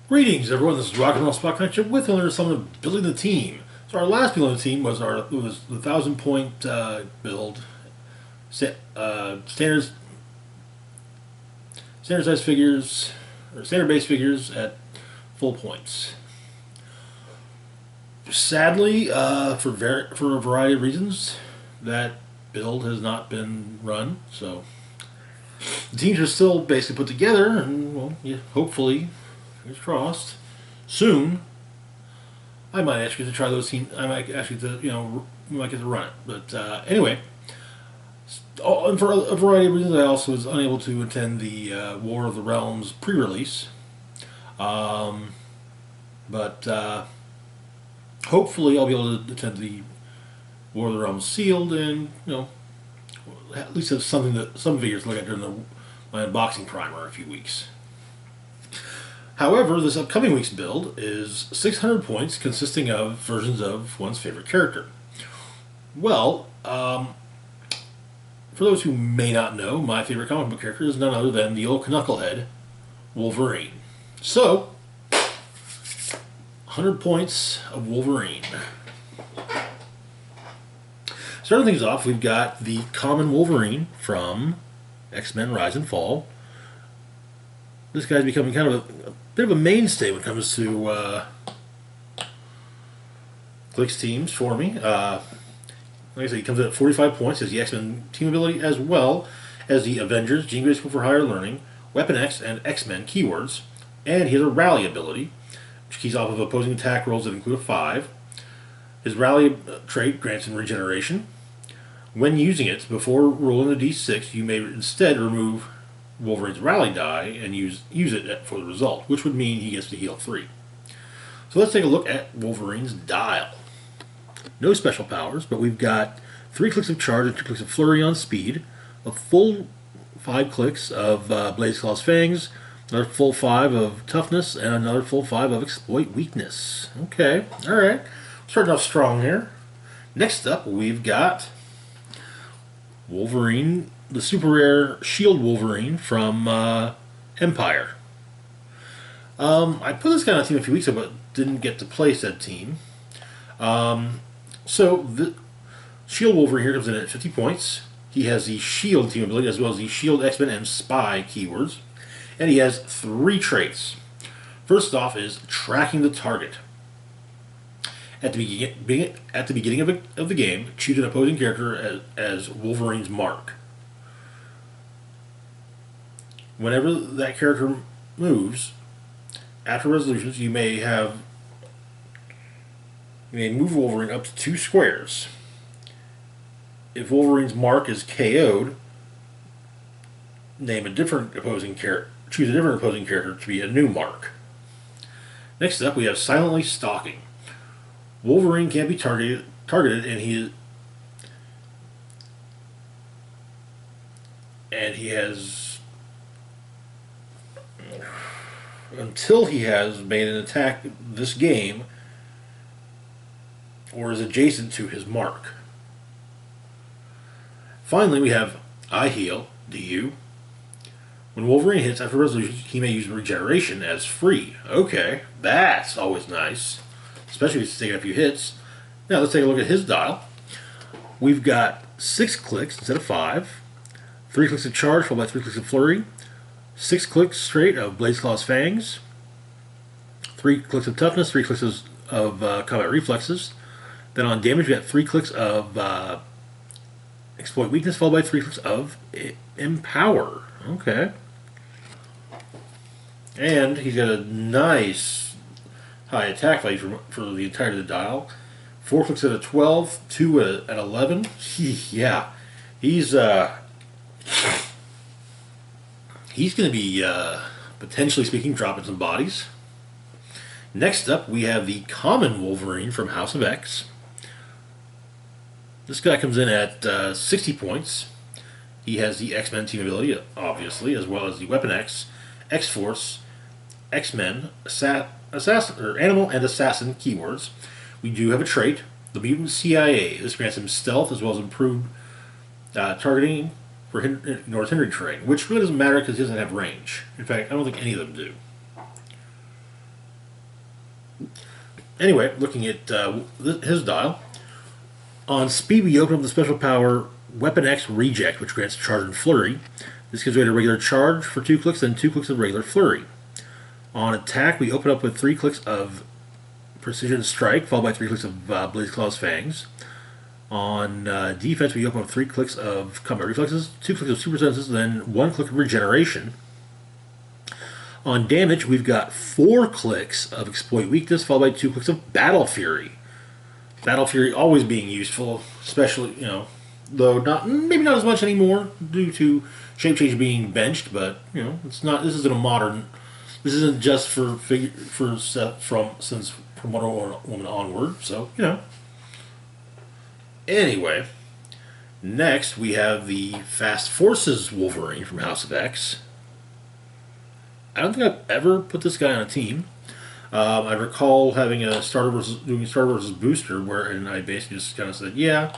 Greetings, everyone. This is Rock and Roll Spot Connection with another summon of building the team. So our last building the team was the 1,000 point build, standard size figures or standard base figures at full points. Sadly, for a variety of reasons, that build has not been run. So the teams are still basically put together, and well, yeah, hopefully, fingers crossed, soon I might ask you to try those teams. I might ask you to, we might get to run it. But anyway, and for a variety of reasons, I also was unable to attend the War of the Realms pre-release. But hopefully, I'll be able to attend the War of the Realms sealed, and at least have some figures to look at during my unboxing primer in a few weeks. However, this upcoming week's build is 600 points consisting of versions of one's favorite character. Well, for those who may not know, my favorite comic book character is none other than the old knucklehead, Wolverine. So, 100 points of Wolverine. Starting things off, we've got the common Wolverine from X-Men Rise and Fall. This guy's becoming kind of a bit of a mainstay when it comes to Clicks teams for me. Like I said, he comes in at 45 points as the X-Men team ability, as well as the Avengers, Gene Grade School for Higher Learning, Weapon X, and X-Men keywords. And he has a Rally ability, which keys off of opposing attack rolls that include a 5. His Rally trait grants him regeneration. When using it, before rolling a d6, you may instead remove Wolverine's Rally die and use it for the result, which would mean he gets to heal 3. So let's take a look at Wolverine's dial. No special powers, but we've got 3 clicks of charge and 2 clicks of flurry on speed, a full 5 clicks of Blaze Claw's Fangs, another full 5 of toughness, and another full 5 of exploit weakness. Okay, alright. Starting off strong here. Next up, we've got Wolverine, the super rare Shield Wolverine from Empire. I put this guy on a team a few weeks ago, but didn't get to play said team. So the Shield Wolverine here comes in at 50 points. He has the Shield team ability as well as the Shield, X-Men, and Spy keywords. And he has 3 traits. First off is tracking the target. At the beginning of the game, choose an opposing character as Wolverine's mark. Whenever that character moves, after resolutions, you may move Wolverine up to 2 squares. If Wolverine's mark is KO'd, choose a different opposing character to be a new mark. Next up, we have silently stalking. Wolverine can't be targeted, and he has until he has made an attack this game or is adjacent to his mark. Finally, we have I heal, DU. When Wolverine hits after resolution, he may use regeneration as free. Okay, that's always nice, especially if he's taking a few hits. Now let's take a look at his dial. We've got 6 clicks instead of 5, 3 clicks of charge followed by 3 clicks of flurry, 6 clicks straight of Blaze Claw's Fangs, 3 clicks of toughness, 3 clicks of combat reflexes. Then on damage, we got 3 clicks of exploit weakness followed by 3 clicks of empower. Okay. And he's got a nice high attack value for the entirety of the dial. 4 clicks at a 12, 2 at 11. Yeah, he's going to be potentially speaking dropping some bodies. Next up, we have the common Wolverine from House of X. This guy comes in at 60 points. He has the X-Men team ability, obviously, as well as the Weapon X, X-Force, X-Men, Animal, and Assassin keywords. We do have a trait, the Mutant CIA. This grants him stealth as well as improved targeting for ignores hindering terrain, which really doesn't matter because he doesn't have range. In fact, I don't think any of them do. Anyway, looking at his dial, on speed we open up the special power Weapon X Reject, which grants charge and flurry. This gives way to regular charge for 2 clicks, then 2 clicks of regular flurry. On attack, we open up with 3 clicks of Precision Strike, followed by 3 clicks of Blaze Claw's Fangs. On defense, we open up 3 clicks of Combat Reflexes, 2 clicks of Super Senses, then 1 click of Regeneration. On damage, we've got 4 clicks of Exploit Weakness, followed by 2 clicks of Battle Fury. Battle Fury always being useful, especially, though maybe not as much anymore due to Shape Change being benched, but, it's not, this isn't a modern, this isn't just from Wonder Woman onward, so, Anyway, next we have the Fast Forces Wolverine from House of X. I don't think I've ever put this guy on a team. I recall having doing starter versus booster, and I basically just kind of said, yeah,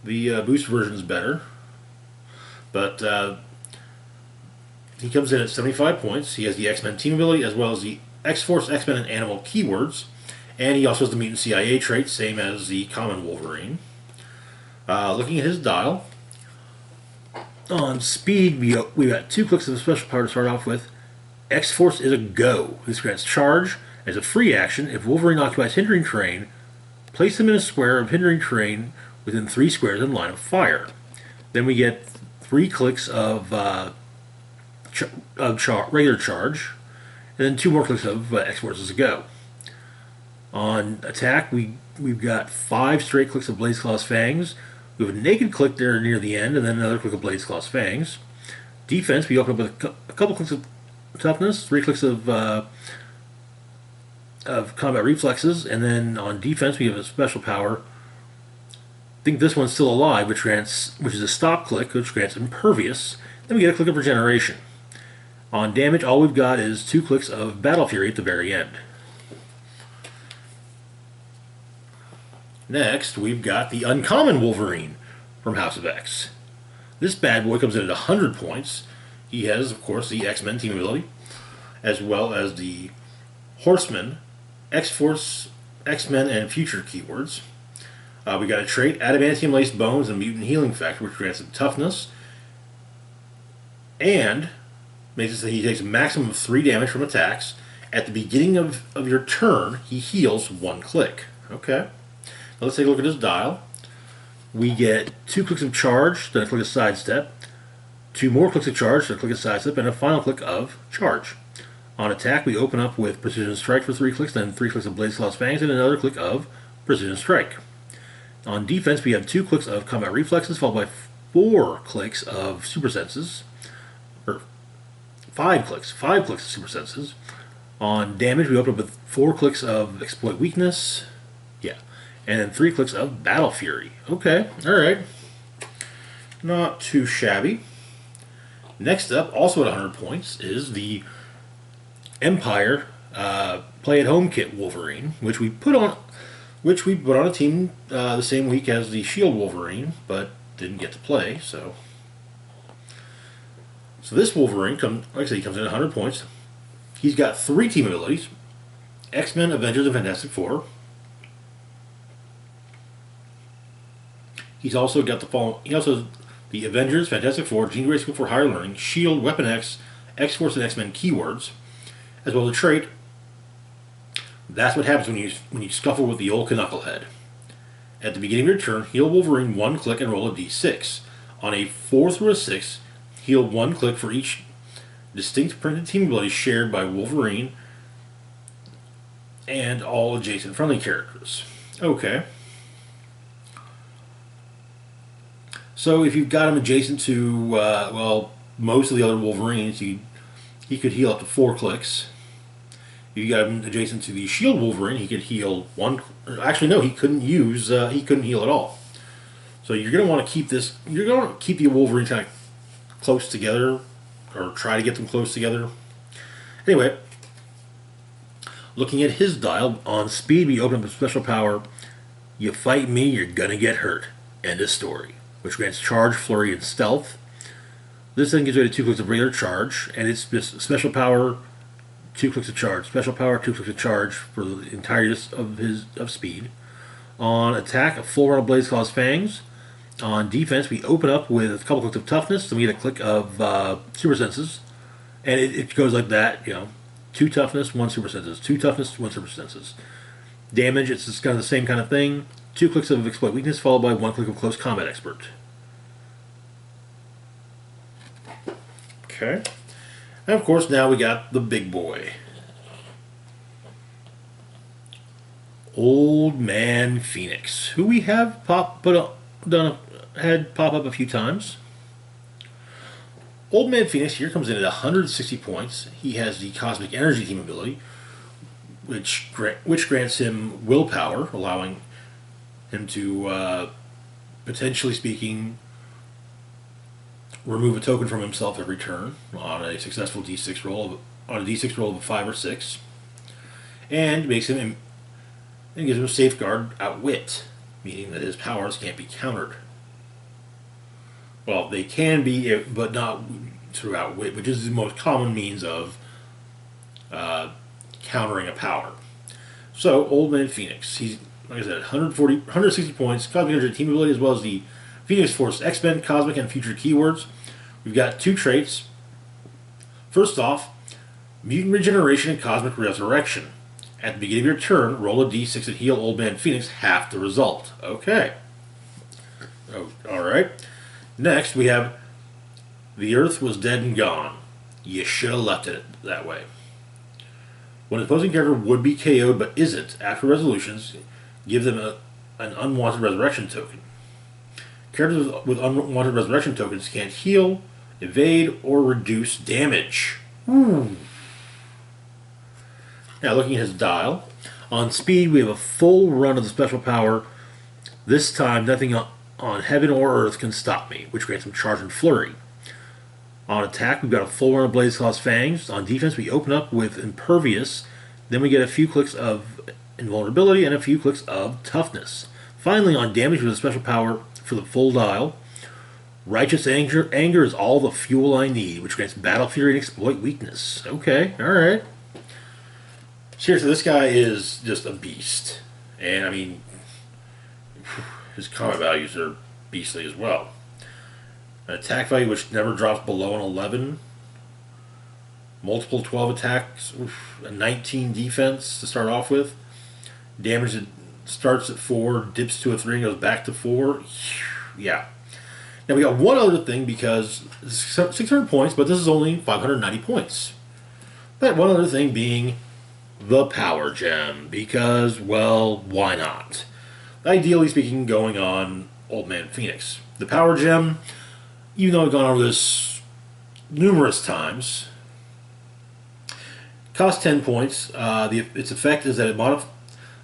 the booster version is better. But he comes in at 75 points. He has the X-Men team ability as well as the X-Force, X-Men, and Animal keywords. And he also has the Mutant CIA trait, same as the common Wolverine. Looking at his dial, on speed, we got 2 clicks of special power to start off with. X-Force is a go. This grants charge as a free action. If Wolverine occupies hindering terrain, place him in a square of hindering terrain within 3 squares in line of fire. Then we get 3 clicks of regular charge, and then 2 more clicks of X-Force is a go. On attack, we've got 5 straight clicks of Blaze Claw's Fangs. We have a naked click there near the end, and then another click of Blaze Claw's Fangs. Defense, we open up with a couple clicks of Toughness, 3 clicks of Combat Reflexes, and then on defense we have a special power. I think this one's still alive, which is a stop click, which grants Impervious. Then we get a click of Regeneration. On damage, all we've got is 2 clicks of Battle Fury at the very end. Next, we've got the Uncommon Wolverine from House of X. This bad boy comes in at 100 points. He has, of course, the X-Men team ability, as well as the Horseman, X-Force, X-Men, and Future keywords. We got a trait, Adamantium Laced Bones and Mutant Healing Factor, which grants him toughness, and makes it so he takes a maximum of 3 damage from attacks. At the beginning of your turn, he heals 1 click. Okay. Now let's take a look at his dial. We get 2 clicks of charge, then a click of sidestep, 2 more clicks of charge, then a click of sidestep, and a final click of charge. On attack, we open up with Precision Strike for 3 clicks, then 3 clicks of Blaze Claw's Fangs, and another click of Precision Strike. On defense, we have 2 clicks of Combat Reflexes, followed by 4 clicks of Super Senses. Or 5 clicks of Super Senses. On damage, we open up with 4 clicks of Exploit Weakness. Yeah. And then 3 clicks of Battle Fury. Okay, alright. Not too shabby. Next up, also at 100 points, is the Empire Play-at-Home Kit Wolverine, which we put on a team the same week as the Shield Wolverine, but didn't get to play. So this Wolverine like I said, he comes in at 100 points. He's got 3 team abilities: X-Men, Avengers, and Fantastic Four. He's also got the following. He also has the Avengers, Fantastic Four, Jean Grey School for Higher Learning, Shield, Weapon X, X-Force, and X-Men keywords, as well as a trait. That's what happens when you scuffle with the old Knucklehead. At the beginning of your turn, heal Wolverine 1 click and roll a d6. On a 4 through a 6, heal 1 click for each distinct printed team ability shared by Wolverine and all adjacent friendly characters. Okay. So if you've got him adjacent to, most of the other Wolverines, he could heal up to 4 clicks. If you got him adjacent to the Shield Wolverine, he could heal 1. Actually, no, he couldn't heal at all. So you're going to want to keep this. You're going to keep the Wolverine kind of close together, or try to get them close together. Anyway, looking at his dial, on speed, we open up a special power. You fight me, you're gonna get hurt. End of story. Which grants charge, flurry, and stealth. This then gives way to 2 clicks of regular charge, and it's just a special power 2 clicks of charge. Special power, 2 clicks of charge for the entirety of speed. On attack, a full run of Blaze Claw's Fangs. On defense, we open up with a couple clicks of toughness, then we get a click of super senses, and it goes like that, 2 toughness, 1 super senses, 2 toughness, 1 super senses. Damage, it's just kind of the same kind of thing. 2 clicks of exploit weakness, followed by 1 click of close combat expert. Okay. And of course, now we got the big boy. Old Man Phoenix, who we have had pop up a few times. Old Man Phoenix here comes in at 160 points. He has the Cosmic Energy team ability, which grants him willpower, allowing him to, potentially speaking, remove a token from himself every turn on a successful D6 roll of a 5 or 6, and gives him a safeguard outwit, meaning that his powers can't be countered. Well, they can be, but not through outwit, which is the most common means of countering a power. So, Old Man Phoenix, he's, like I said, 160 points, Cosmic Energy team ability, as well as the Phoenix Force X-Men, Cosmic, and Future keywords. We've got 2 traits. First off, Mutant Regeneration and Cosmic Resurrection. At the beginning of your turn, roll a d6 and heal Old Man Phoenix half the result. Okay. Oh, alright. Next, we have The Earth Was Dead and Gone. You should have left it that way. When an opposing character would be KO'd but isn't, after resolutions, give them an unwanted resurrection token. Characters with unwanted resurrection tokens can't heal, evade, or reduce damage. Ooh. Now, looking at his dial, on speed we have a full run of the special power. This time, nothing on heaven or earth can stop me, which grants him charge and flurry. On attack, we've got a full run of Blaze Claw's Fangs. On defense, we open up with Impervious. Then we get a few clicks of Invulnerability and a few clicks of Toughness. Finally, on damage with a special power for the full dial, Righteous Anger is all the fuel I need, which grants Battle Fury and Exploit Weakness. Okay, alright. Seriously, this guy is just a beast. And, I mean, his combat values are beastly as well. An attack value which never drops below an 11. Multiple 12 attacks. A 19 defense to start off with. Damage that starts at 4, dips to a 3, and goes back to 4. Yeah. Now we got one other thing, because 600 points, but this is only 590 points. That one other thing being the Power Gem, because, well, why not? Ideally speaking, going on Old Man Phoenix. The Power Gem, even though I've gone over this numerous times, costs 10 points. Its effect is that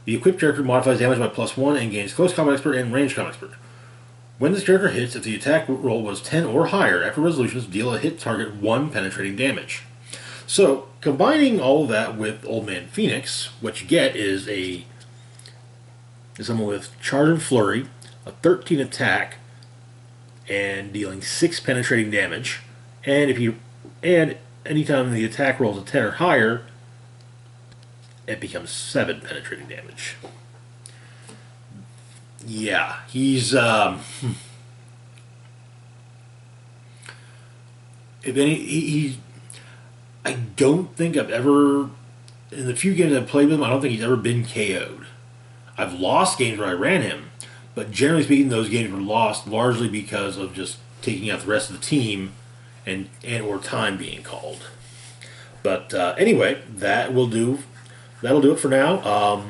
the equipped character modifies damage by +1 and gains Close Combat Expert and Range Combat Expert. When this character hits, if the attack roll was 10 or higher, after resolutions, deal a hit target 1 penetrating damage. So, combining all of that with Old Man Phoenix, what you get is someone with Charge and Flurry, a 13 attack, and dealing 6 penetrating damage. And anytime the attack rolls a 10 or higher, it becomes 7 penetrating damage. Yeah, he's I don't think I've ever, in the few games I've played with him, I don't think he's ever been KO'd. I've lost games where I ran him, but generally speaking, those games were lost largely because of just taking out the rest of the team and or time being called. But anyway, that'll do it for now.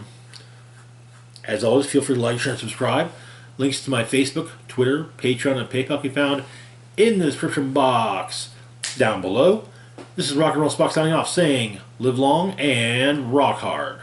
As always, feel free to like, share, and subscribe. Links to my Facebook, Twitter, Patreon, and PayPal can be found in the description box down below. This is Rock and Roll Spock signing off, saying, live long and rock hard.